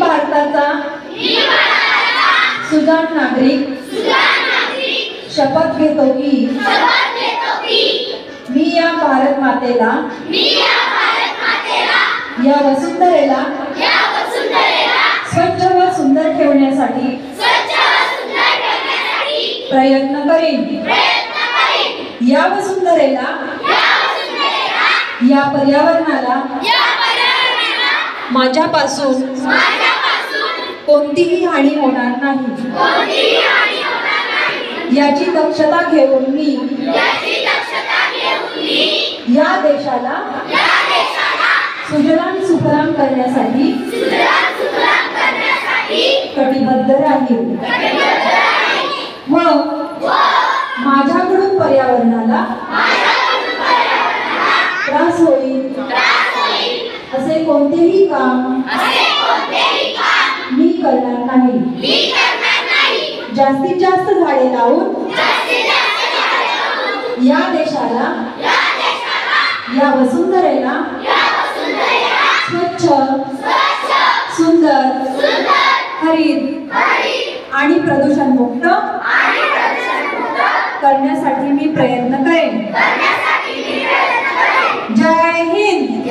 भारताचा सुजाण नागरिक शपथ घेतो की मी या भारत मातेला या वसुंधरेला स्वच्छ व सुंदर ठेवण्यासाठी प्रयत्न करेन। या वसुंधरेला या पर्यावरणाला माझ्यापासून कोणतीही हानी होणार नाही याची दक्षता घेऊन मी या देशाला सुजलाम सुफलाम करण्यासाठी कटिबद्ध राहील व माझ्याकडून पर्यावरणाला त्रास होईल असे कोणतेही काम मी करणार नाही। जास्तीत जास्त झाडे लावून या देशाला या वसुंधरेला स्वच्छ सुंदर हरित आणि प्रदूषण मुक्त करण्यासाठी मी प्रयत्न करेन। जय हिंद।